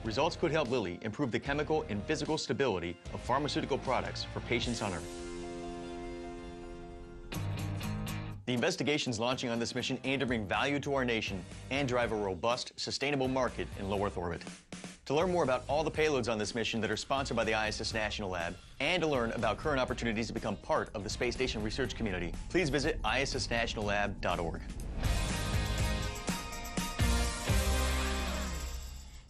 results could help Lilly improve the chemical and physical stability of pharmaceutical products for patients on Earth. The investigations launching on this mission aim to bring value to our nation and drive a robust, sustainable market in low Earth orbit. To learn more about all the payloads on this mission that are sponsored by the ISS National Lab, and to learn about current opportunities to become part of the space station research community, please visit issnationallab.org.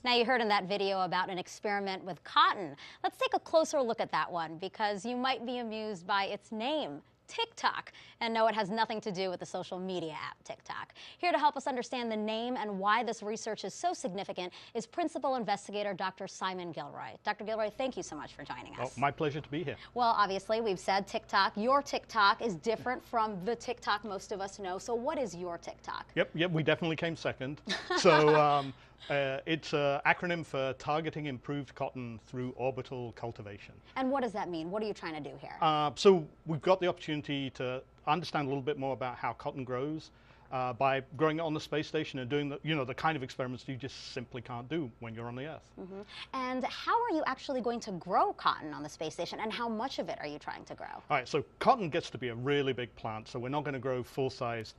Now, you heard in that video about an experiment with cotton. Let's take a closer look at that one, because you might be amused by its name, TikTok. And no, it has nothing to do with the social media app TikTok. Here to help us understand the name and why this research is so significant is Principal Investigator Dr. Simon Gilroy. Dr. Gilroy, thank you so much for joining us. Oh, my pleasure to be here. Well, obviously, we've said TikTok. Your TikTok is different from the TikTok most of us know. So what is your TikTok? Yep, we definitely came second. So it's an acronym for Targeting Improved Cotton Through Orbital Cultivation. And what does that mean? What are you trying to do here? So we've got the opportunity to understand a little bit more about how cotton grows by growing it on the space station and doing the kind of experiments you just simply can't do when you're on the Earth. Mm-hmm. And how are you actually going to grow cotton on the space station, and how much of it are you trying to grow? All right, so cotton gets to be a really big plant, so we're not going to grow full-sized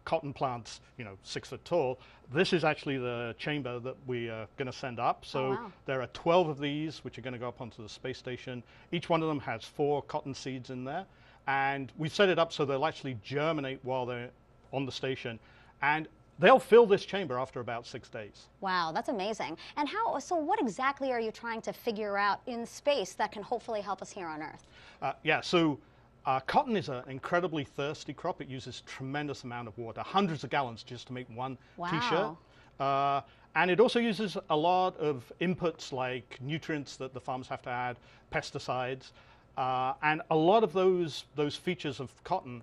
cotton plants, 6 foot tall. This is actually the chamber that we are going to send up. So there are 12 of these, which are going to go up onto the space station. Each one of them has 4 cotton seeds in there. And we've set it up so they'll actually germinate while they're on the station. And they'll fill this chamber after about 6 days. Wow, that's amazing. And so what exactly are you trying to figure out in space that can hopefully help us here on Earth? Cotton is an incredibly thirsty crop. It uses tremendous amount of water, hundreds of gallons just to make one t-shirt. And it also uses a lot of inputs like nutrients that the farmers have to add, pesticides. And a lot of those features of cotton,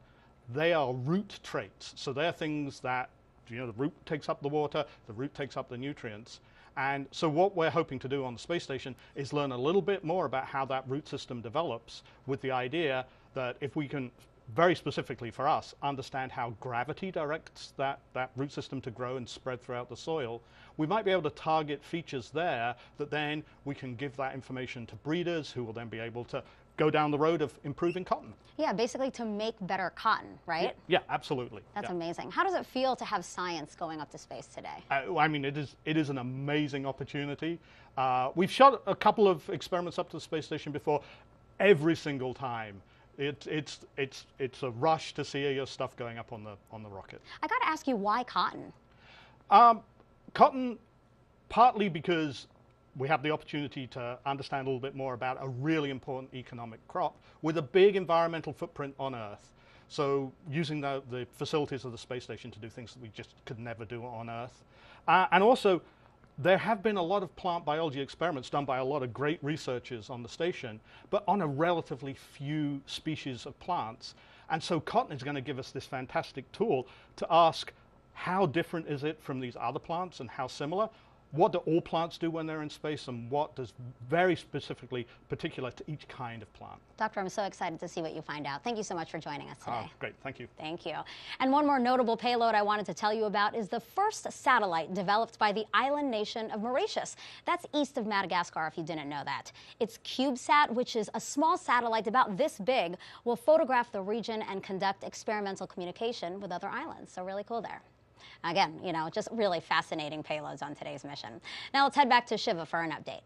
they are root traits. So they're things that, the root takes up the water, the root takes up the nutrients. And so what we're hoping to do on the space station is learn a little bit more about how that root system develops, with the idea that if we can, very specifically for us, understand how gravity directs that root system to grow and spread throughout the soil, we might be able to target features there that then we can give that information to breeders, who will then be able to go down the road of improving cotton. Yeah, basically to make better cotton, right? Yeah, absolutely. That's amazing. How does it feel to have science going up to space today? I mean, it is an amazing opportunity. We've shot a couple of experiments up to the space station before. Every single time, it's a rush to see your stuff going up on the rocket. I got to ask you, why cotton? Cotton, partly because we have the opportunity to understand a little bit more about a really important economic crop with a big environmental footprint on Earth. So using the facilities of the space station to do things that we just could never do on Earth. And also, there have been a lot of plant biology experiments done by a lot of great researchers on the station, but on a relatively few species of plants. And so cotton is going to give us this fantastic tool to ask, how different is it from these other plants and how similar? What do all plants do when they're in space, and what does very specifically particular to each kind of plant? Doctor, I'm so excited to see what you find out. Thank you so much for joining us today. Great, thank you. Thank you. And one more notable payload I wanted to tell you about is the first satellite developed by the island nation of Mauritius. That's east of Madagascar, if you didn't know that. Its CubeSat, which is a small satellite about this big, will photograph the region and conduct experimental communication with other islands. So really cool there. Again, just really fascinating payloads on today's mission. Now let's head back to Shiva for an update.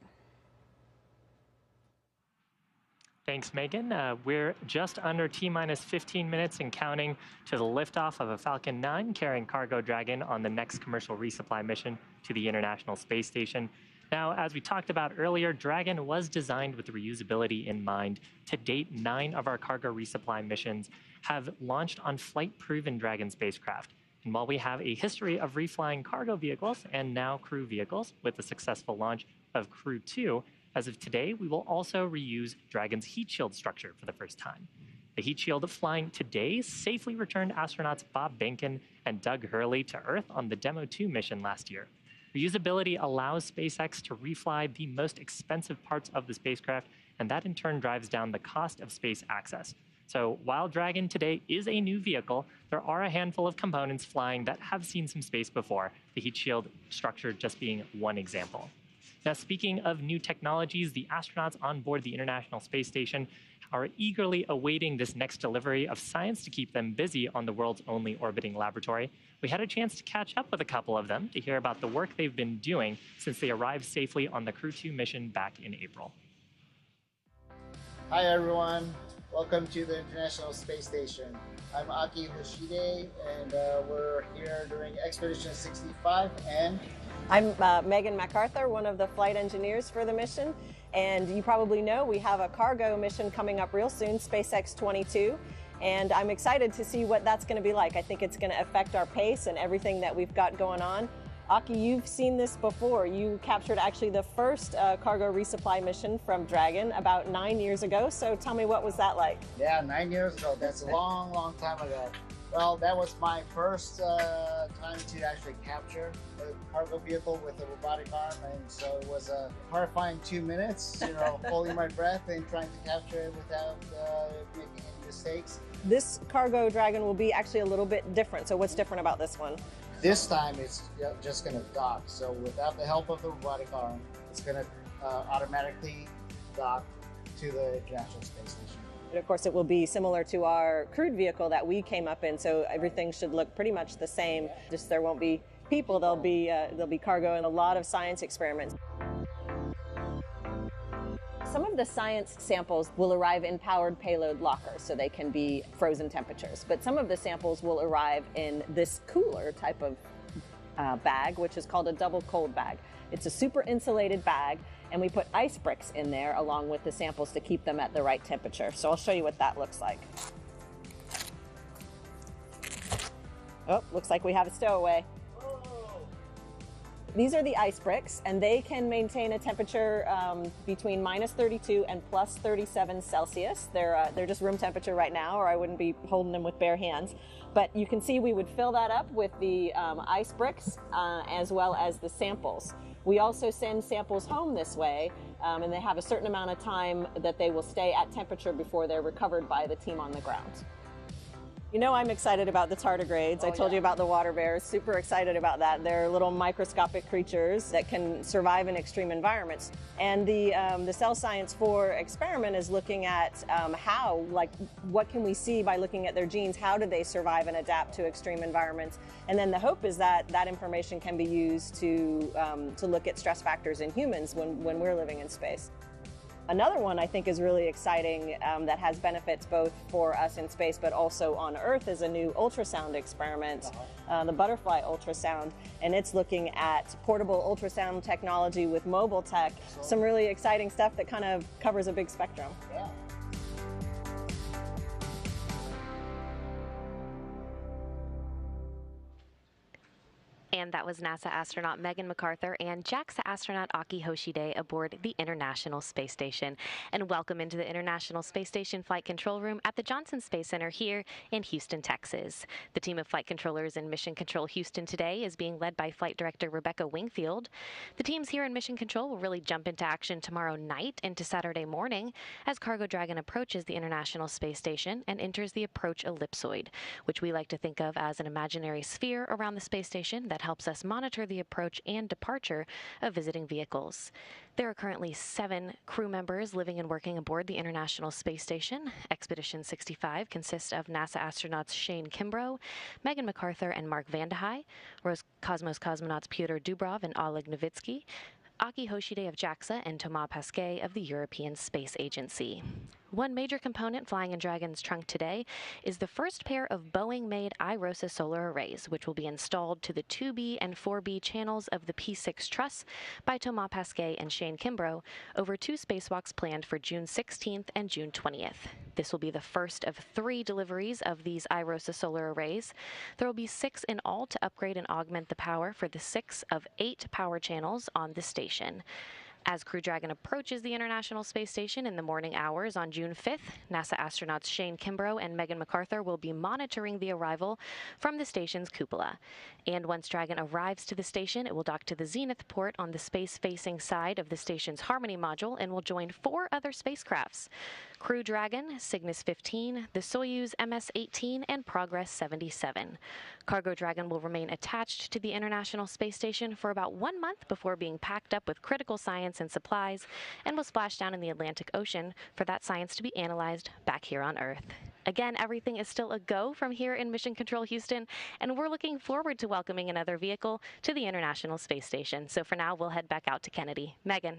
Thanks, Megan. We're just under T-minus 15 minutes and counting to the liftoff of a Falcon 9 carrying cargo Dragon on the next commercial resupply mission to the International Space Station. Now, as we talked about earlier, Dragon was designed with reusability in mind. To date, 9 of our cargo resupply missions have launched on flight-proven Dragon spacecraft. And while we have a history of reflying cargo vehicles and now crew vehicles with the successful launch of Crew 2, as of today, we will also reuse Dragon's heat shield structure for the first time. The heat shield flying today safely returned astronauts Bob Behnken and Doug Hurley to Earth on the Demo 2 mission last year. Reusability allows SpaceX to refly the most expensive parts of the spacecraft, and that in turn drives down the cost of space access. So while Dragon today is a new vehicle, there are a handful of components flying that have seen some space before, the heat shield structure just being one example. Now, speaking of new technologies, the astronauts on board the International Space Station are eagerly awaiting this next delivery of science to keep them busy on the world's only orbiting laboratory. We had a chance to catch up with a couple of them to hear about the work they've been doing since they arrived safely on the Crew 2 mission back in April. Hi everyone, welcome to the International Space Station. I'm Aki Hoshide, and we're here during Expedition 65, and I'm Megan MacArthur, one of the flight engineers for the mission, and you probably know we have a cargo mission coming up real soon, SpaceX 22, and I'm excited to see what that's going to be like. I think it's going to affect our pace and everything that we've got going on. Aki, you've seen this before. You captured actually the first cargo resupply mission from Dragon about 9 years ago, so tell me, what was that like? Yeah, 9 years ago. That's a long time ago. Well, that was my first time to actually capture a cargo vehicle with a robotic arm, and so it was a horrifying 2 minutes, holding my breath and trying to capture it without making any mistakes. This cargo Dragon will be actually a little bit different, so what's different about this one? This time it's just going to dock, so without the help of the robotic arm, it's going to automatically dock to the International Space Station. And of course, it will be similar to our crewed vehicle that we came up in, so everything should look pretty much the same. Just there won't be people, there'll be cargo and a lot of science experiments. Some of the science samples will arrive in powered payload lockers, so they can be frozen temperatures. But some of the samples will arrive in this cooler type of bag, which is called a double cold bag. It's a super insulated bag, and we put ice bricks in there along with the samples to keep them at the right temperature. So I'll show you what that looks like. Oh, looks like we have a stowaway. These are the ice bricks, and they can maintain a temperature between -32 and +37 Celsius. They're just room temperature right now, or I wouldn't be holding them with bare hands. But you can see we would fill that up with the ice bricks as well as the samples. We also send samples home this way, and they have a certain amount of time that they will stay at temperature before they're recovered by the team on the ground. You know, I'm excited about the tardigrades. I told you about the water bears. Super excited about that. They're little microscopic creatures that can survive in extreme environments. And the cell science 4 experiment is looking at what can we see by looking at their genes? How do they survive and adapt to extreme environments? And then the hope is that that information can be used to look at stress factors in humans when we're living in space. Another one I think is really exciting that has benefits both for us in space but also on Earth is a new ultrasound experiment, the butterfly ultrasound, and it's looking at portable ultrasound technology with mobile tech. Some really exciting stuff that kind of covers a big spectrum. Yeah. And that was NASA astronaut Megan MacArthur and JAXA astronaut Aki Hoshide aboard the International Space Station. And welcome into the International Space Station Flight Control Room at the Johnson Space Center here in Houston, Texas. The team of flight controllers in Mission Control Houston today is being led by Flight Director Rebecca Wingfield. The teams here in Mission Control will really jump into action tomorrow night into Saturday morning as Cargo Dragon approaches the International Space Station and enters the approach ellipsoid, which we like to think of as an imaginary sphere around the space station that helps us monitor the approach and departure of visiting vehicles. There are currently 7 crew members living and working aboard the International Space Station. Expedition 65 consists of NASA astronauts Shane Kimbrough, Megan MacArthur, and Mark Vandehei, Roscosmos cosmonauts Pyotr Dubrov and Oleg Novitsky, Aki Hoshide of JAXA, and Thomas Pesquet of the European Space Agency. One major component flying in Dragon's trunk today is the first pair of Boeing-made iROSA solar arrays, which will be installed to the 2B and 4B channels of the P6 truss by Thomas Pesquet and Shane Kimbrough over 2 spacewalks planned for June 16th and June 20th. This will be the first of 3 deliveries of these iROSA solar arrays. There will be 6 in all to upgrade and augment the power for the 6 of 8 power channels on the station. As Crew Dragon approaches the International Space Station in the morning hours on June 5th, NASA astronauts Shane Kimbrough and Megan MacArthur will be monitoring the arrival from the station's cupola. And once Dragon arrives to the station, it will dock to the Zenith port on the space-facing side of the station's Harmony module and will join 4 other spacecrafts. Crew Dragon, Cygnus 15, the Soyuz MS-18, and Progress 77. Cargo Dragon will remain attached to the International Space Station for about 1 month before being packed up with critical science and supplies and will splash down in the Atlantic Ocean for that science to be analyzed back here on Earth. Again, everything is still a go from here in Mission Control Houston, and we're looking forward to welcoming another vehicle to the International Space Station. So for now, we'll head back out to Kennedy. Megan.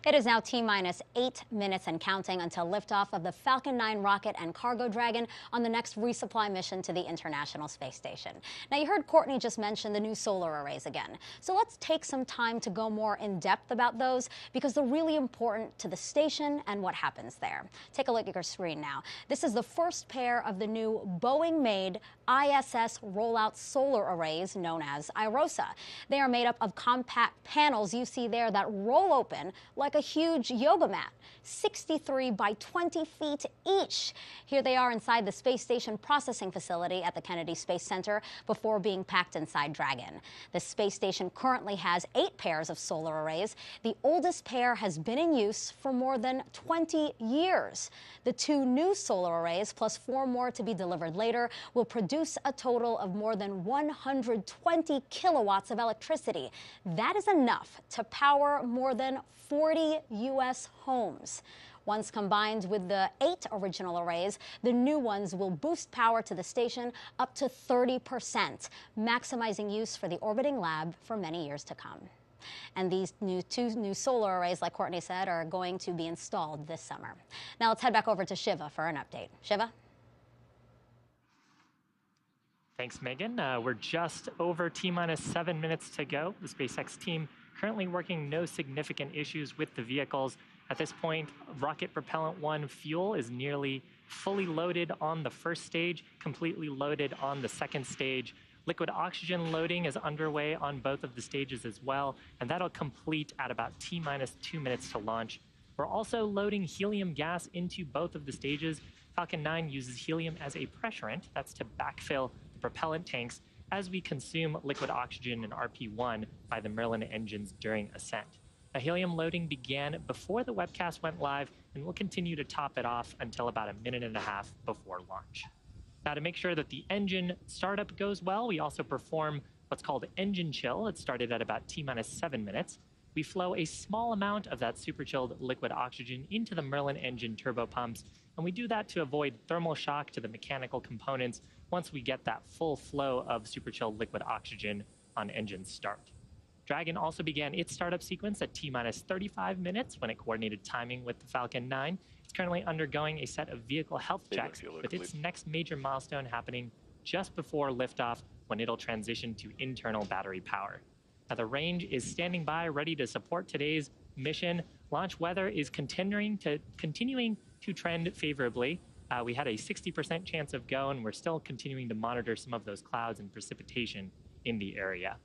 It is now T-minus 8 minutes and counting until liftoff of the Falcon 9 rocket and Cargo Dragon on the next resupply mission to the International Space Station. Now, you heard Courtney just mention the new solar arrays again. So let's take some time to go more in depth about those because they're really important to the station and what happens there. Take a look at your screen now. This is the first pair of the new Boeing-made ISS rollout solar arrays known as IROSA. They are made up of compact panels you see there that roll open like a huge yoga mat, 63 by 20 feet each. Here they are inside the space station processing facility at the Kennedy Space Center before being packed inside Dragon. The space station currently has 8 pairs of solar arrays. The oldest pair has been in use for more than 20 years. The 2 new solar arrays, plus 4 more to be delivered later, will produce a total of more than 120 kilowatts of electricity. That is enough to power more than 40 U.S. homes. Once combined with the 8 original arrays, the new ones will boost power to the station up to 30%, maximizing use for the orbiting lab for many years to come. And these 2 new solar arrays, like Courtney said, are going to be installed this summer. Now let's head back over to Shiva for an update. Shiva? Thanks, Megan. We're just over T-minus 7 minutes to go. The SpaceX team currently working no significant issues with the vehicles. At this point, Rocket Propellant 1 fuel is nearly fully loaded on the first stage, completely loaded on the second stage. Liquid oxygen loading is underway on both of the stages as well, and that'll complete at about T-minus 2 minutes to launch. We're also loading helium gas into both of the stages. Falcon 9 uses helium as a pressurant. That's to backfill the propellant tanks as we consume liquid oxygen in RP1 by the Merlin engines during ascent. The helium loading began before the webcast went live, and we'll continue to top it off until about 1.5 minutes before launch. Now, to make sure that the engine startup goes well, we also perform what's called engine chill. It started at about T-minus 7 minutes. We flow a small amount of that super chilled liquid oxygen into the Merlin engine turbopumps, and we do that to avoid thermal shock to the mechanical components once we get that full flow of super chilled liquid oxygen on engine start. Dragon also began its startup sequence at T-minus 35 minutes when it coordinated timing with the Falcon 9. It's currently undergoing a set of vehicle health checks, with its next major milestone happening just before liftoff when it'll transition to internal battery power. Now, the range is standing by, ready to support today's mission. Launch weather is continuing to trend favorably. We had a 60% chance of go, and we're still continuing to monitor some of those clouds and precipitation in the area.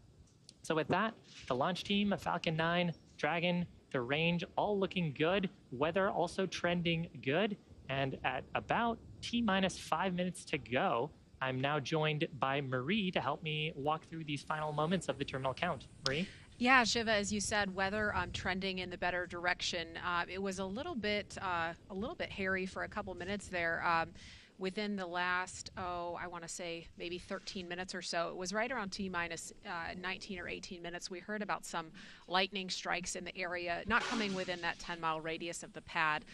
So with that, the launch team, Falcon 9, Dragon, the range, all looking good. Weather also trending good. And at about T-minus 5 minutes to go, I'm now joined by Marie to help me walk through these final moments of the terminal count. Marie? Yeah, Shiva, as you said, weather trending in the better direction. It was a little bit hairy for a couple minutes there. Within the last, I want to say maybe 13 minutes or so, it was right around T-minus 19 or 18 minutes. We heard about some lightning strikes in the area, not coming within that 10-mile radius of the pad,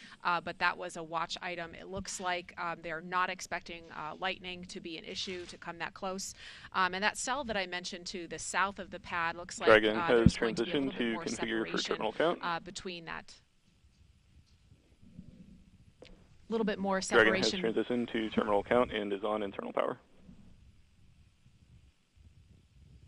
but that was a watch item. It looks like they're not expecting lightning to be an issue to come that close. And that cell that I mentioned to the south of the pad looks like Dragon has there's going to be a little transitioned bit more to configure for terminal count. between that. A little bit more Dragon separation. has transitioned to terminal count and is on internal power.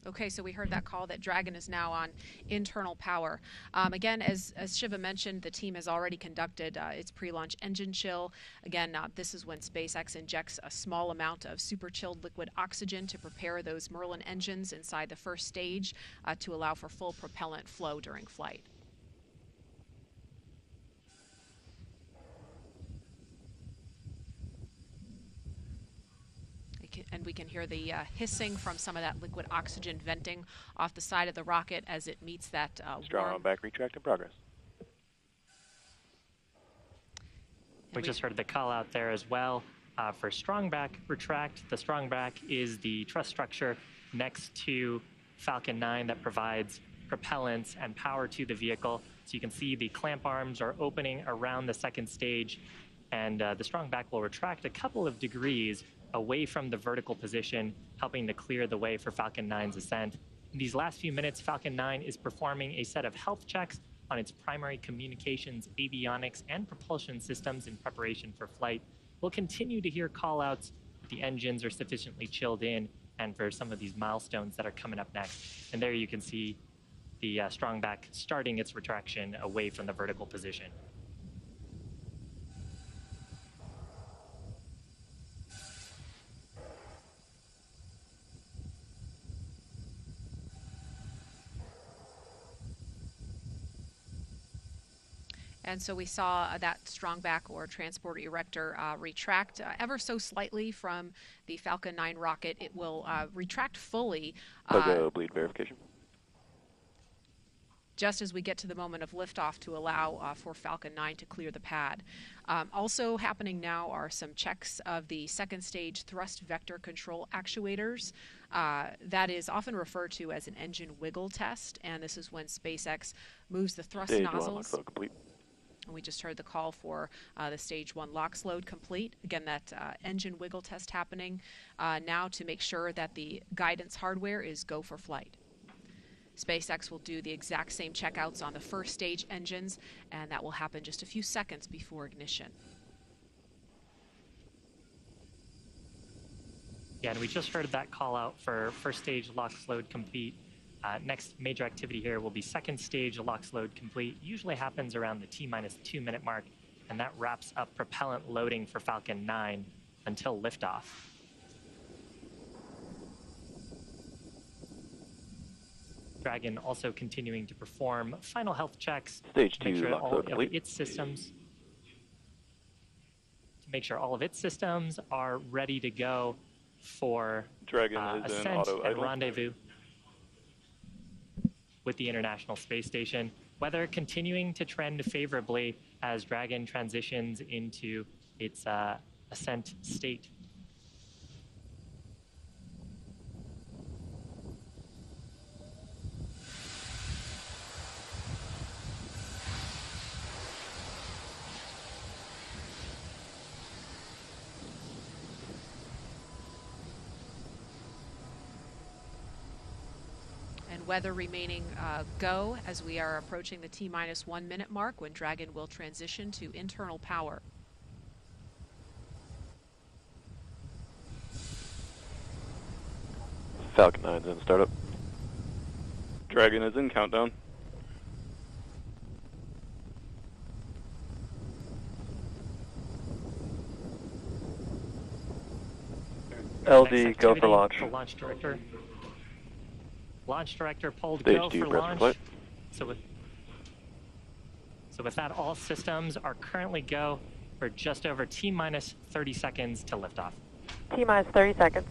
Okay, so we heard that call that Dragon is now on internal power. Again, as Shiva mentioned, the team has already conducted its pre-launch engine chill. Again, this is when SpaceX injects a small amount of super chilled liquid oxygen to prepare those Merlin engines inside the first stage to allow for full propellant flow during flight. And we can hear the hissing from some of that liquid oxygen venting off the side of the rocket as it meets that Strong on back retract in progress. We just heard the call out there as well for strong back retract. The strong back is the truss structure next to Falcon 9 that provides propellants and power to the vehicle. So you can see the clamp arms are opening around the second stage, and the strong back will retract a couple of degrees away from the vertical position, helping to clear the way for Falcon 9's ascent. In these last few minutes, Falcon 9 is performing a set of health checks on its primary communications, avionics, and propulsion systems in preparation for flight. We'll continue to hear call-outs. The engines are sufficiently chilled in, and for some of these milestones that are coming up next. And there you can see the strong back starting its retraction away from the vertical position. And so we saw that strong back or transport erector retract ever so slightly from the Falcon 9 rocket. It will retract fully. Pogo bleed verification. Just as we get to the moment of liftoff to allow for Falcon 9 to clear the pad. Also happening now are some checks of the second stage thrust vector control actuators. That is often referred to as an engine wiggle test, and this is when SpaceX moves the thrust Stage nozzles. 1 complete. And we just heard the call for the Stage 1 LOX load complete. Again, that engine wiggle test happening now to make sure that the guidance hardware is go for flight. SpaceX will do the exact same checkouts on the first stage engines, and that will happen just a few seconds before ignition. Yeah, and we just heard that call out for first stage LOX load complete. Next major activity here will be second stage LOX load complete. Usually happens around the T-2 minute mark, and that wraps up propellant loading for Falcon 9 until liftoff. Dragon also continuing to perform final health checks Stage to make 2 sure LOX all load of complete. its systems are ready to go for Dragon is in ascent auto and idle. rendezvous with the International Space Station. Weather continuing to trend favorably as Dragon transitions into its ascent state. Weather remaining go as we are approaching the T-1 minute mark when Dragon will transition to internal power. Falcon 9's in startup. Dragon is in countdown. LD, go for launch. The launch director. Launch director pulled Stage go 2, for press launch. flight. So with that, all systems are currently go for just over T-minus 30 seconds to liftoff. T-minus 30 seconds.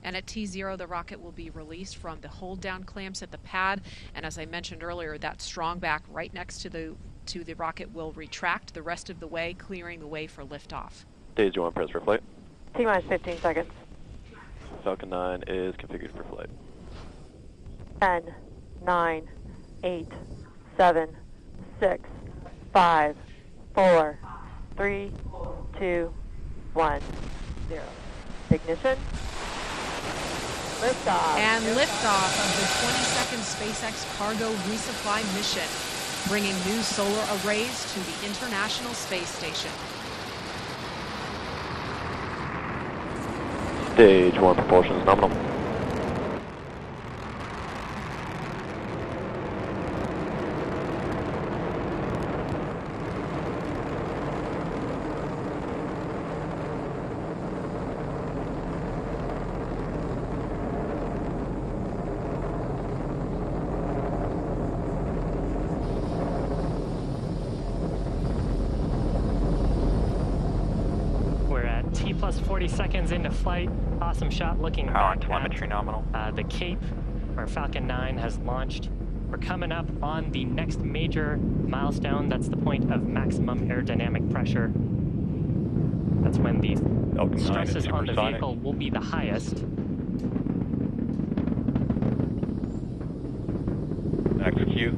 And at T0, the rocket will be released from the hold down clamps at the pad. And as I mentioned earlier, that strong back right next to the rocket will retract the rest of the way, clearing the way for liftoff. Stage 1, press for flight. T-minus 15 seconds. Falcon 9 is configured for flight. 10, 9, 8, 7, 6, 5, 4, 3, 2, 1, 0. Ignition. Liftoff. And liftoff of the 22nd SpaceX cargo resupply mission, bringing new solar arrays to the International Space Station. Stage 1, propulsion is nominal. Plus 40 seconds into flight. Awesome shot looking Power and back telemetry at nominal. The Cape, where Falcon 9 has launched. We're coming up on the next major milestone. That's the point of maximum aerodynamic pressure. That's when the stresses on the vehicle will be the highest. Execute.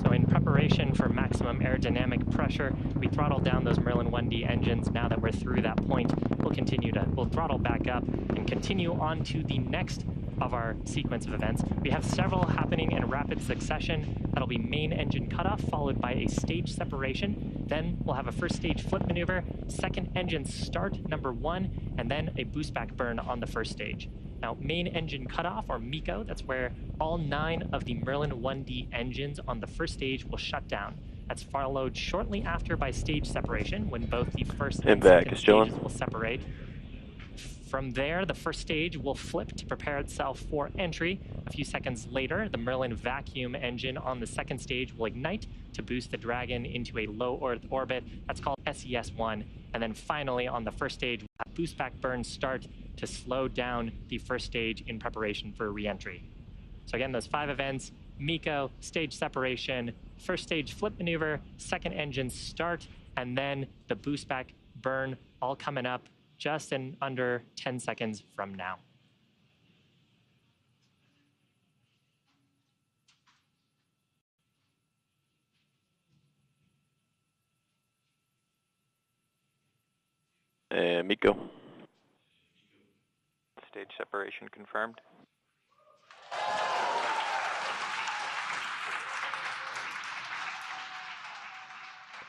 So in preparation for maximum aerodynamic pressure, we throttle down those Merlin 1D engines. Now that we're through that point, we'll throttle back up and continue on to the next of our sequence of events. We have several happening in rapid succession. That'll be main engine cutoff, followed by a stage separation. Then we'll have a first stage flip maneuver, second engine start, number 1, and then a boost back burn on the first stage. Now, main engine cutoff, or MECO, that's where all 9 of the Merlin 1D engines on the first stage will shut down. That's followed shortly after by stage separation, when both the first and second stages will separate. From there, the first stage will flip to prepare itself for entry. A few seconds later, the Merlin vacuum engine on the second stage will ignite to boost the Dragon into a low Earth orbit. That's called SES-1. And then finally, on the first stage, we'll have boost back burn start to slow down the first stage in preparation for re-entry. So again, those 5 events: MECO, stage separation, first stage flip maneuver, second engine start, and then the boost back burn, all coming up just in under 10 seconds from now. MECO. Stage separation confirmed.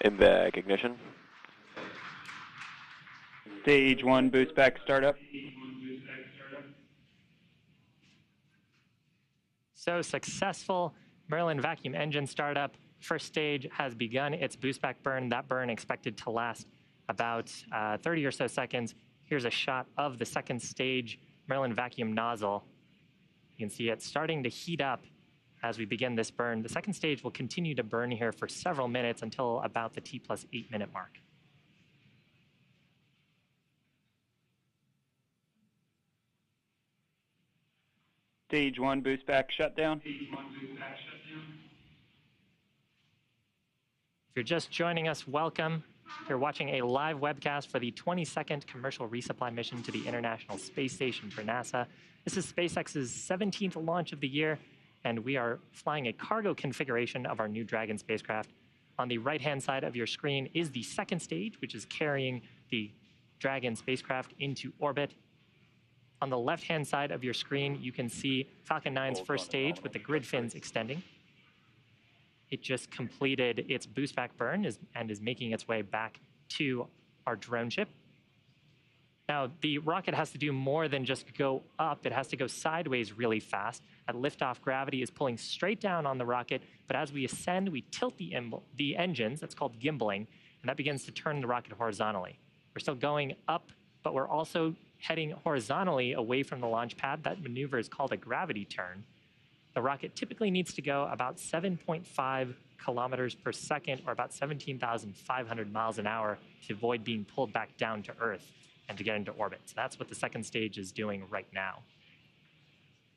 MVAC ignition. Stage 1 boost back startup. So successful Merlin vacuum engine startup. First stage has begun its boost back burn. That burn expected to last about 30 or so seconds. Here's a shot of the second stage Merlin vacuum nozzle. You can see it starting to heat up as we begin this burn. The second stage will continue to burn here for several minutes until about the T+8 minute mark. Stage 1 boost back shutdown. If you're just joining us, welcome. You're watching a live webcast for the 22nd commercial resupply mission to the International Space Station for NASA. This is SpaceX's 17th launch of the year, and we are flying a cargo configuration of our New Dragon spacecraft. On the right-hand side of your screen is the second stage, which is carrying the Dragon spacecraft into orbit. On the left-hand side of your screen, you can see Falcon 9's first stage with the grid fins extending. It just completed its boost back burn and is making its way back to our drone ship. Now, the rocket has to do more than just go up. It has to go sideways really fast. At liftoff, gravity is pulling straight down on the rocket, but as we ascend, we tilt the engines. That's called gimbaling, and that begins to turn the rocket horizontally. We're still going up, but we're also heading horizontally away from the launch pad. That maneuver is called a gravity turn. The rocket typically needs to go about 7.5 kilometers per second, or about 17,500 miles an hour, to avoid being pulled back down to Earth and to get into orbit. So that's what the second stage is doing right now.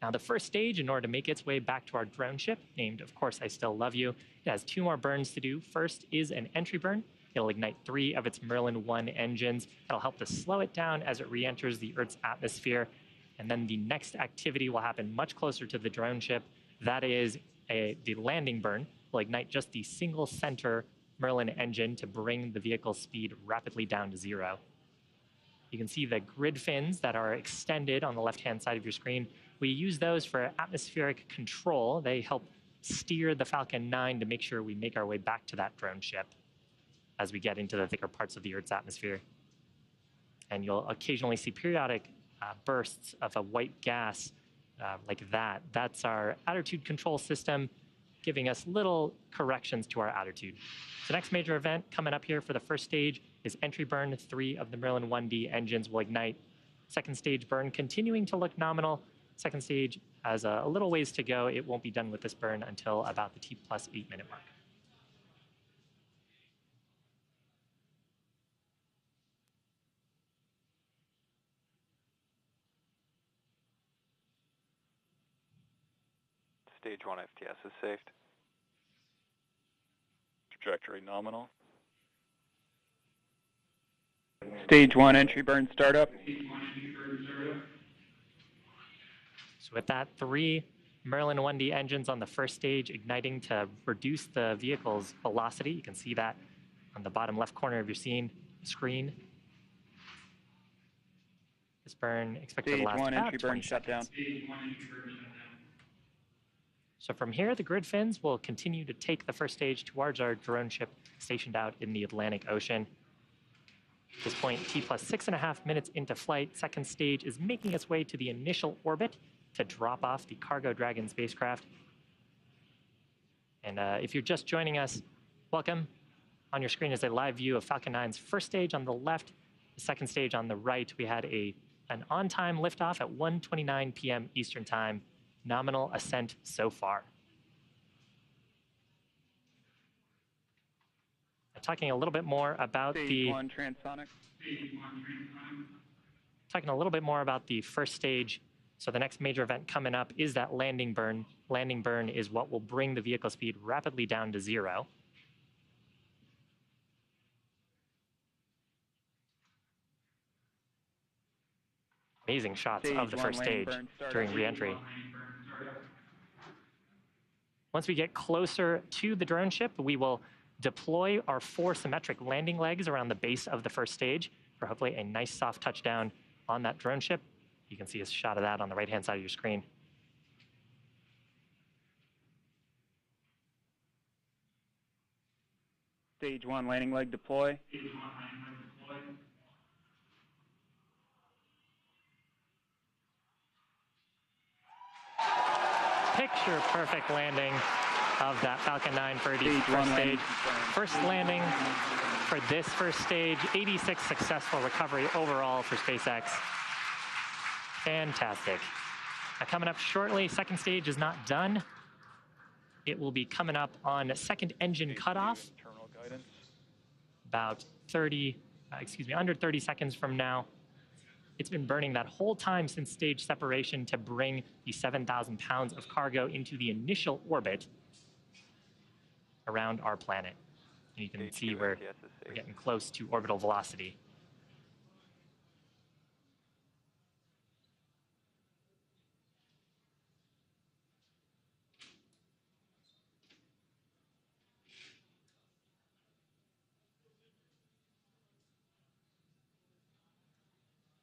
Now, the first stage, in order to make its way back to our drone ship, named, of course, I Still Love You, it has 2 more burns to do. First is an entry burn. It'll ignite 3 of its Merlin 1 engines. That'll help to slow it down as it re-enters the Earth's atmosphere. And then the next activity will happen much closer to the drone ship. That is the landing burn. Will ignite just the single center Merlin engine to bring the vehicle's speed rapidly down to 0. You can see the grid fins that are extended on the left-hand side of your screen. We use those for atmospheric control. They help steer the Falcon 9 to make sure we make our way back to that drone ship as we get into the thicker parts of the Earth's atmosphere. And you'll occasionally see periodic bursts of a white gas like that. That's our attitude control system, giving us little corrections to our attitude. The next major event coming up here for the first stage is entry burn. 3 of the Merlin 1D engines will ignite. Second stage burn continuing to look nominal. Second stage has a little ways to go. It won't be done with this burn until about the T+8 minute mark. Stage 1 FTS is saved. Trajectory nominal. Stage 1 entry burn startup. So with that, 3 Merlin 1D engines on the first stage igniting to reduce the vehicle's velocity. You can see that on the bottom left corner of your screen. This burn expected to last about 20 seconds. So from here, the grid fins will continue to take the first stage towards our drone ship stationed out in the Atlantic Ocean. At this point, T plus 6.5 minutes into flight, second stage is making its way to the initial orbit to drop off the Cargo Dragon spacecraft. And if you're just joining us, welcome. On your screen is a live view of Falcon 9's first stage on the left, the second stage on the right. We had an on-time liftoff at 1:29 p.m. Eastern Time. Nominal ascent so far. Talking a little bit more about Stage 1 transonic. Talking a little bit more about the first stage. So the next major event coming up is that landing burn. Landing burn is what will bring the vehicle speed rapidly down to 0. Amazing shots of the first stage during re-entry. Once we get closer to the drone ship, we will deploy our 4 symmetric landing legs around the base of the first stage for hopefully a nice soft touchdown on that drone ship. You can see a shot of that on the right-hand side of your screen. Stage 1 landing leg deploy. Picture perfect landing of that Falcon 9 for the first stage. First landing for this first stage. 86 successful recovery overall for SpaceX. Fantastic. Now coming up shortly, second stage is not done. It will be coming up on second engine cutoff. About under 30 seconds from now. It's been burning that whole time since stage separation to bring the 7,000 pounds of cargo into the initial orbit around our planet. And you can see we're getting close to orbital velocity.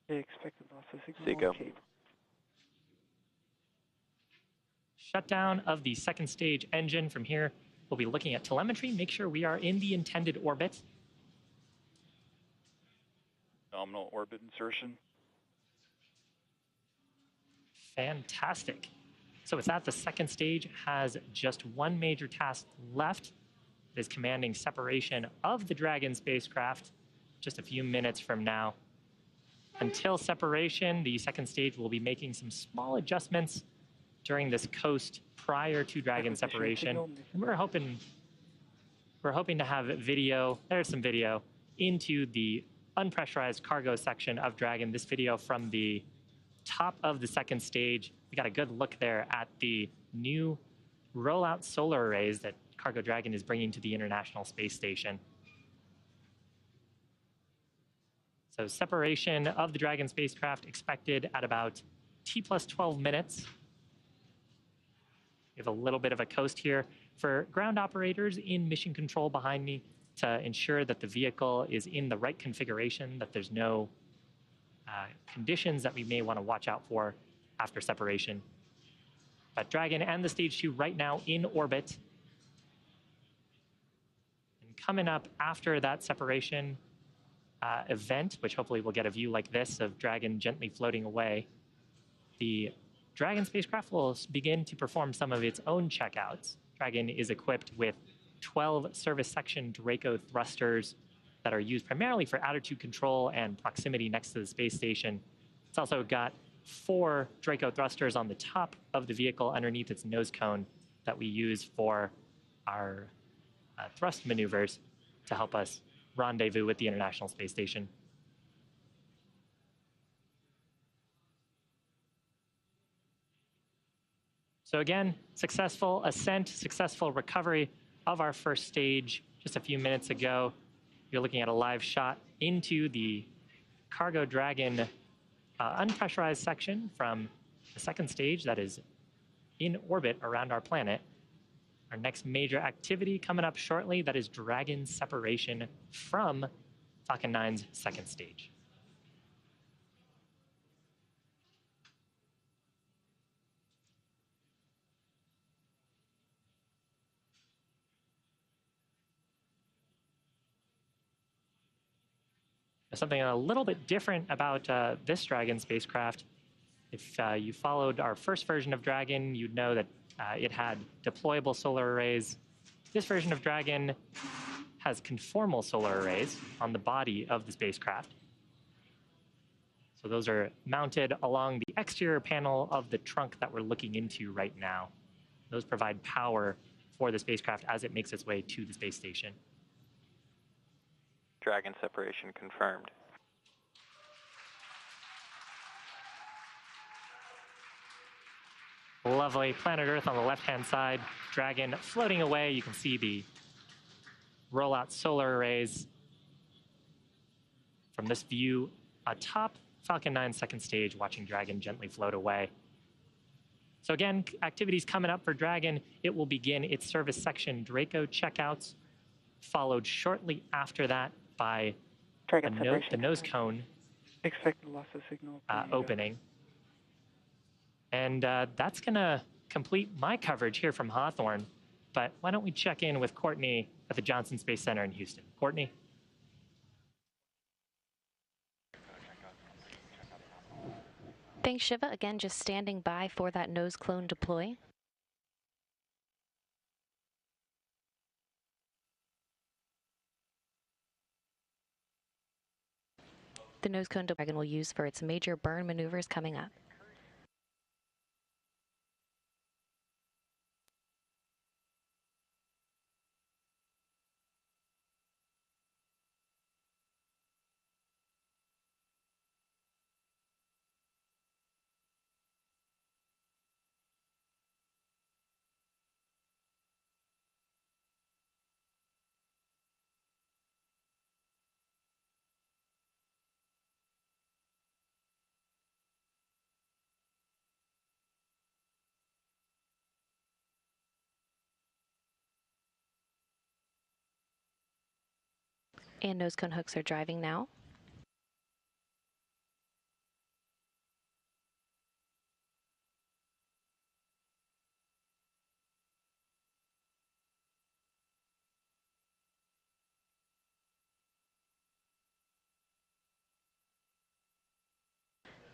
Expected losses. Seco. Shutdown of the second stage engine. From here, we'll be looking at telemetry, make sure we are in the intended orbit. Nominal orbit insertion. Fantastic. So with that, the second stage has just one major task left. It is commanding separation of the Dragon spacecraft just a few minutes from now. Until separation, the second stage will be making some small adjustments during this coast prior to Dragon separation. And we're hoping to have video, there's some video, into the unpressurized cargo section of Dragon. This video from the top of the second stage. We got a good look there at the new rollout solar arrays that Cargo Dragon is bringing to the International Space Station. So separation of the Dragon spacecraft expected at about T plus 12 minutes. We have a little bit of a coast here for ground operators in mission control behind me to ensure that the vehicle is in the right configuration, that there's no conditions that we may want to watch out for after separation. But Dragon and the Stage 2 right now in orbit. And coming up after that separation event, which hopefully we'll get a view like this of Dragon gently floating away, the Dragon spacecraft will begin to perform some of its own checkouts. Dragon is equipped with 12 service section Draco thrusters that are used primarily for attitude control and proximity next to the space station. It's also got 4 Draco thrusters on the top of the vehicle underneath its nose cone that we use for our thrust maneuvers to help us rendezvous with the International Space Station. So again, successful ascent, successful recovery of our first stage just a few minutes ago. You're looking at a live shot into the Cargo Dragon unpressurized section from the second stage that is in orbit around our planet. Our next major activity coming up shortly, that is Dragon separation from Falcon 9's second stage. Something a little bit different about this Dragon spacecraft. If you followed our first version of Dragon, you'd know that it had deployable solar arrays. This version of Dragon has conformal solar arrays on the body of the spacecraft. So those are mounted along the exterior panel of the trunk that we're looking into right now. Those provide power for the spacecraft as it makes its way to the space station. Dragon separation confirmed. Lovely planet Earth on the left-hand side, Dragon floating away. You can see the rollout solar arrays from this view atop Falcon 9 second stage, watching Dragon gently float away. So again, activities coming up for Dragon. It will begin its service section Draco checkouts, followed shortly after that by the nose cone Expected loss of signal. opening. And that's going to complete my coverage here from Hawthorne. But why don't we check in with Courtney at the Johnson Space Center in Houston. Courtney? Thanks, Shiva. Again, just standing by for that nose clone deploy. The nose cone Dragon will use for its major burn maneuvers coming up. And nose cone hooks are driving now.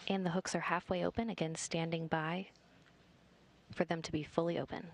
And the hooks are halfway open, again standing by for them to be fully open.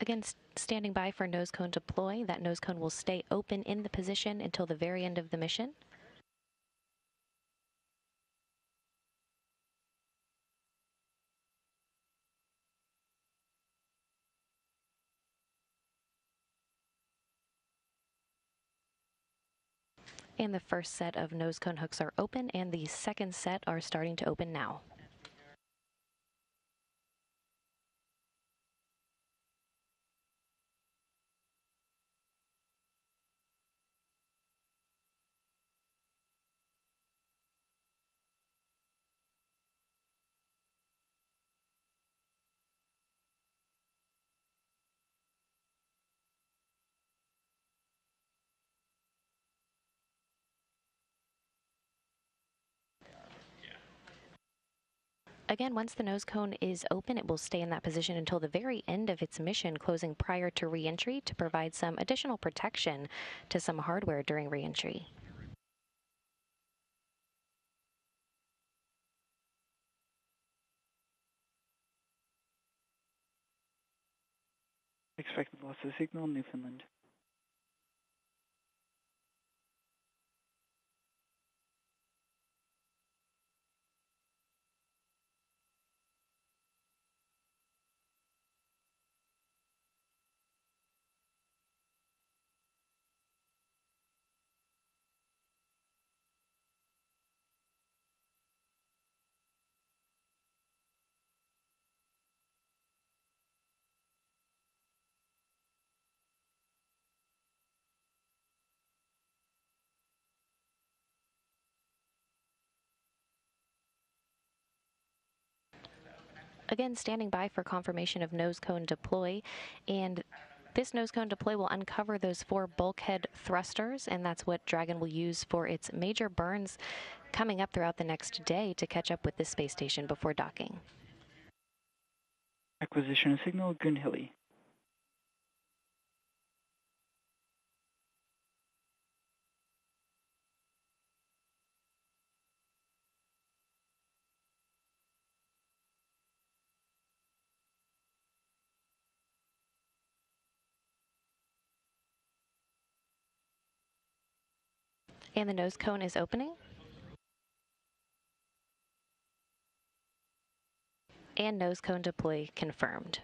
Again, standing by for nose cone deploy. That nose cone will stay open in the position until the very end of the mission. And the first set of nose cone hooks are open, and the second set are starting to open now. Again, once the nose cone is open, it will stay in that position until the very end of its mission, closing prior to re-entry to provide some additional protection to some hardware during re-entry. Expected loss of signal, Newfoundland. Again, standing by for confirmation of nose cone deploy, and this nose cone deploy will uncover those 4 bulkhead thrusters, and that's what Dragon will use for its major burns coming up throughout the next day to catch up with the space station before docking. Acquisition of signal, Goonhilly. And the nose cone is opening. And nose cone deploy confirmed.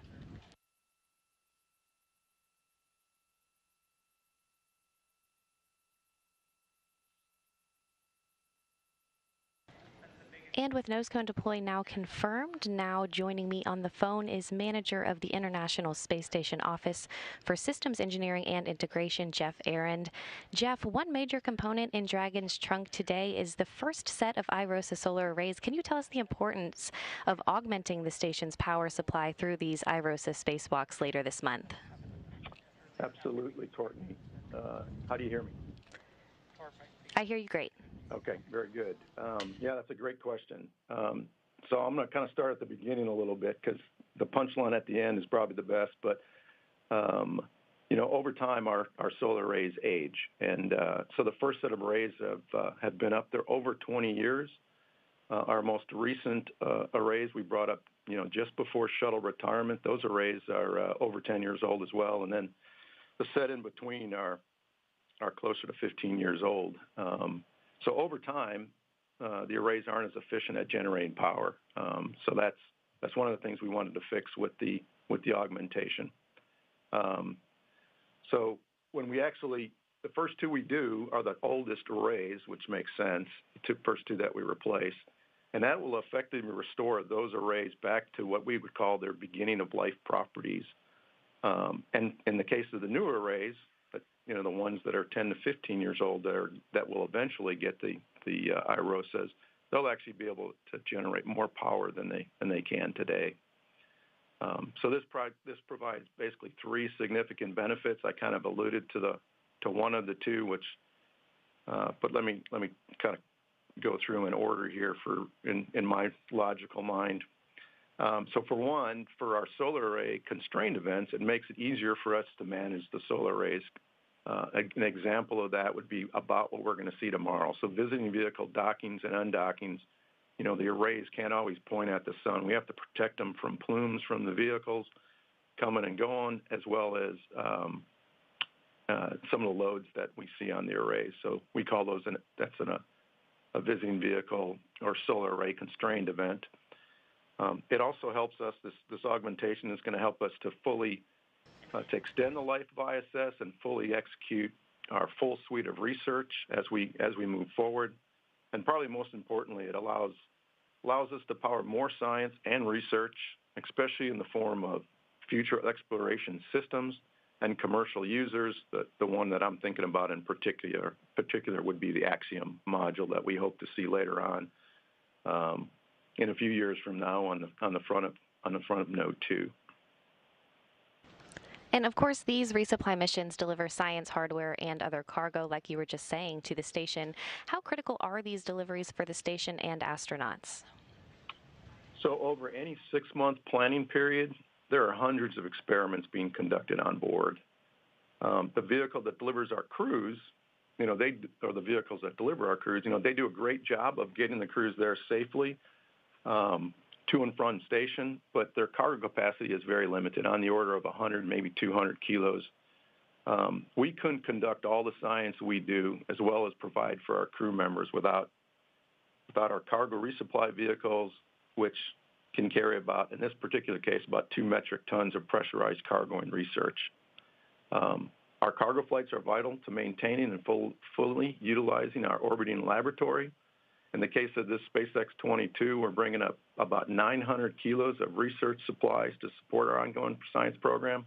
And with nose cone deploy now confirmed, now joining me on the phone is manager of the International Space Station Office for Systems Engineering and Integration, Jeff Arend. Jeff, one major component in Dragon's trunk today is the first set of iROSA solar arrays. Can you tell us the importance of augmenting the station's power supply through these iROSA spacewalks later this month? Absolutely, Courtney. How do you hear me? I hear you great. Okay, very good. Yeah, that's a great question. So I'm going to kind of start at the beginning a little bit because the punchline at the end is probably the best. But, over time, our solar arrays age. And so the first set of arrays have been up there over 20 years. Our most recent arrays we brought up, just before shuttle retirement. Those arrays are over 10 years old as well. And then the set in between are closer to 15 years old. So over time, the arrays aren't as efficient at generating power. So that's one of the things we wanted to fix with the augmentation. So when the first 2 we do are the oldest arrays, which makes sense, the first 2 that we replace. And that will effectively restore those arrays back to what we would call their beginning of life properties. And in the case of the newer arrays, the ones that are 10 to 15 years old that will eventually get the iROSAs, they'll actually be able to generate more power than they can today. So this provides basically 3 significant benefits. I kind of alluded to one of the 2, but let me kind of go through in order here in my logical mind. So for one, for our solar array constrained events, it makes it easier for us to manage the solar arrays. An example of that would be about what we're going to see tomorrow. So visiting vehicle dockings and undockings, the arrays can't always point at the sun. We have to protect them from plumes from the vehicles coming and going, as well as some of the loads that we see on the arrays. So we call those a visiting vehicle or solar array constrained event. It also helps us, this augmentation is going to help us to fully to extend the life of ISS and fully execute our full suite of research as we move forward. And probably most importantly, it allows us to power more science and research, especially in the form of future exploration systems and commercial users. The one that I'm thinking about in particular would be the Axiom module that we hope to see later on in a few years from now on the front of Node 2. And of course, these resupply missions deliver science, hardware, and other cargo, like you were just saying, to the station. How critical are these deliveries for the station and astronauts? So over any 6-month planning period, there are hundreds of experiments being conducted on board. The vehicle that delivers our crews, or the vehicles that deliver our crews, they do a great job of getting the crews there safely to and from station, but their cargo capacity is very limited, on the order of 100, maybe 200 kilos. We couldn't conduct all the science we do, as well as provide for our crew members, without our cargo resupply vehicles, which can carry about, in this particular case, about 2 metric tons of pressurized cargo and research. Our cargo flights are vital to maintaining and fully utilizing our orbiting laboratory. In the case of this SpaceX 22, we're bringing up about 900 kilos of research supplies to support our ongoing science program,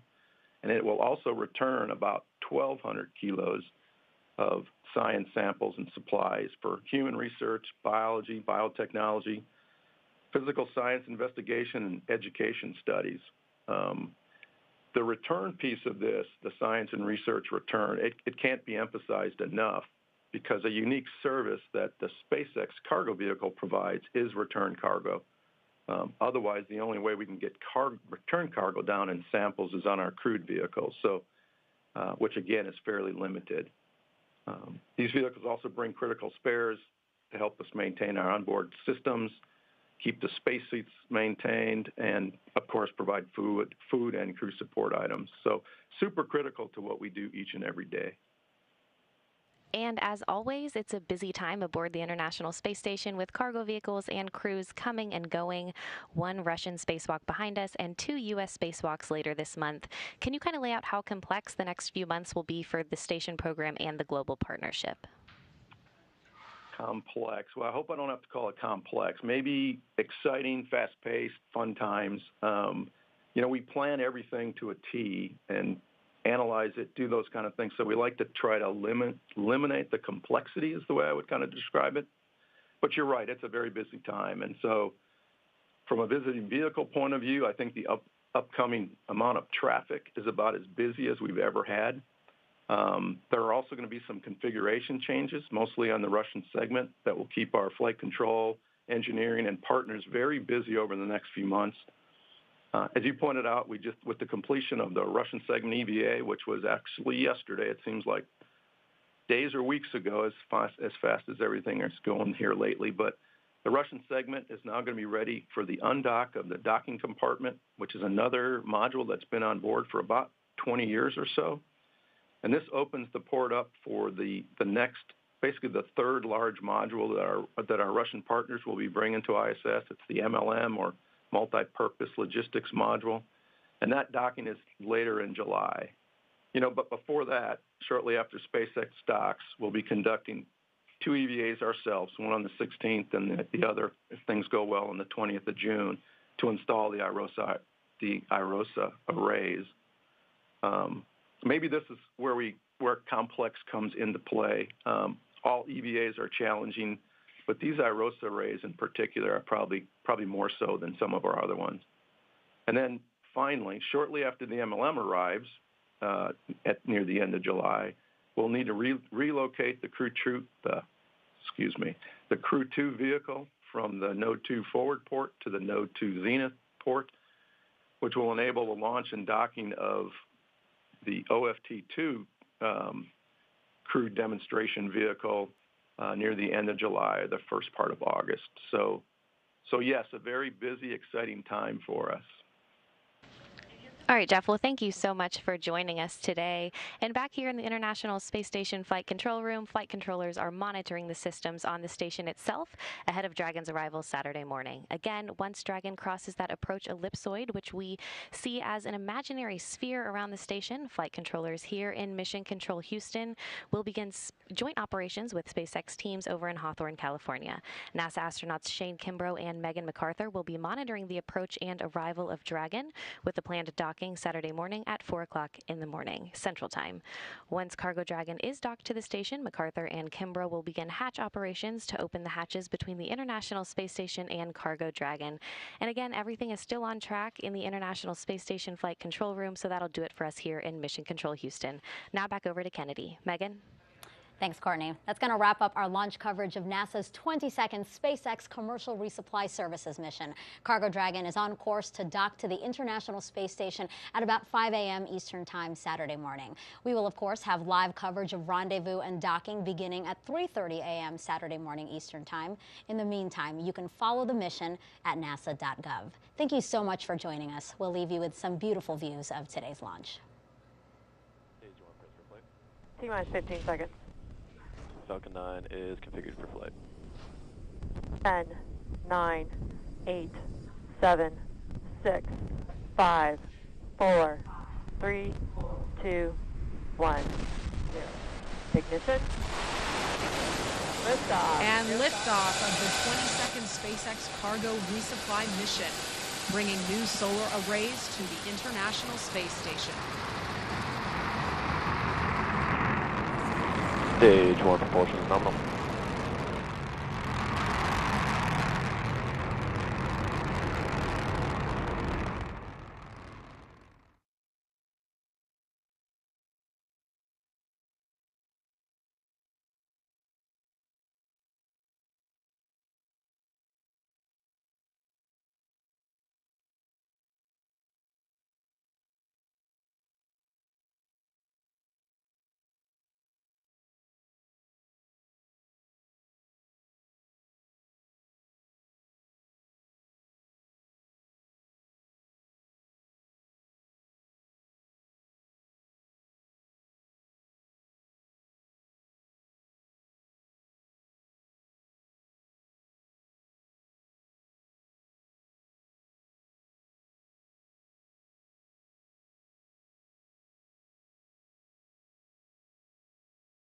and it will also return about 1,200 kilos of science samples and supplies for human research, biology, biotechnology, physical science investigation, and education studies. The return piece of this, the science and research return, it can't be emphasized enough, because a unique service that the SpaceX cargo vehicle provides is return cargo. Otherwise, the only way we can get return cargo down in samples is on our crewed vehicles, which again is fairly limited. These vehicles also bring critical spares to help us maintain our onboard systems, keep the spacesuits maintained, and of course provide food and crew support items. So super critical to what we do each and every day. And as always, it's a busy time aboard the International Space Station, with cargo vehicles and crews coming and going. 1 Russian spacewalk behind us and 2 U.S. spacewalks later this month. Can you kind of lay out how complex the next few months will be for the station program and the global partnership? Complex. Well, I hope I don't have to call it complex. Maybe exciting, fast-paced, fun times. We plan everything to a T and analyze it, do those kind of things. So we like to try to eliminate the complexity, is the way I would kind of describe it. But you're right, it's a very busy time. And so from a visiting vehicle point of view, I think the upcoming amount of traffic is about as busy as we've ever had. There are also going to be some configuration changes, mostly on the Russian segment, that will keep our flight control, engineering, and partners very busy over the next few months. As you pointed out, with the completion of the Russian segment EVA, which was actually yesterday, it seems like days or weeks ago, as fast as everything is going here lately. But the Russian segment is now going to be ready for the undock of the docking compartment, which is another module that's been on board for about 20 years or so. And this opens the port up for the next, basically the 3rd large module that our Russian partners will be bringing to ISS. It's the MLM, or Multi-Purpose Logistics Module, and that docking is later in July. But before that, shortly after SpaceX docks, we'll be conducting 2 EVAs ourselves, one on the 16th and the other, if things go well, on the 20th of June, to install the IROSA arrays. Maybe this is where complex comes into play. All EVAs are challenging, but these IROSA arrays in particular are probably more so than some of our other ones. And then finally, shortly after the MLM arrives, near the end of July, we'll need to relocate the Crew 2 vehicle from the Node 2 forward port to the Node 2 Zenith port, which will enable the launch and docking of the OFT-2 crew demonstration vehicle near the end of July, the first part of August. So yes, a very busy, exciting time for us. All right, Jeff. Well, thank you so much for joining us today. And back here in the International Space Station Flight Control Room, flight controllers are monitoring the systems on the station itself ahead of Dragon's arrival Saturday morning. Again, once Dragon crosses that approach ellipsoid, which we see as an imaginary sphere around the station, flight controllers here in Mission Control Houston will begin joint operations with SpaceX teams over in Hawthorne, California. NASA astronauts Shane Kimbrough and Megan MacArthur will be monitoring the approach and arrival of Dragon, with the planned docking Saturday morning at 4 o'clock in the morning, Central Time. Once Cargo Dragon is docked to the station, MacArthur and Kimbrough will begin hatch operations to open the hatches between the International Space Station and Cargo Dragon. And again, everything is still on track in the International Space Station Flight Control Room, so that'll do it for us here in Mission Control Houston. Now back over to Kennedy. Megan? Thanks, Courtney. That's going to wrap up our launch coverage of NASA's 22nd SpaceX commercial resupply services mission. Cargo Dragon is on course to dock to the International Space Station at about 5 a.m. Eastern Time Saturday morning. We will, of course, have live coverage of rendezvous and docking beginning at 3:30 a.m. Saturday morning Eastern Time. In the meantime, you can follow the mission at nasa.gov. Thank you so much for joining us. We'll leave you with some beautiful views of today's launch. T-minus 15 seconds. Falcon 9 is configured for flight. 10, 9, 8, 7, 6, 5, 4, 3, 2, 1, 0. Ignition. Liftoff. And liftoff of the 22nd SpaceX cargo resupply mission, bringing new solar arrays to the International Space Station. Stage 1 propulsion is nominal.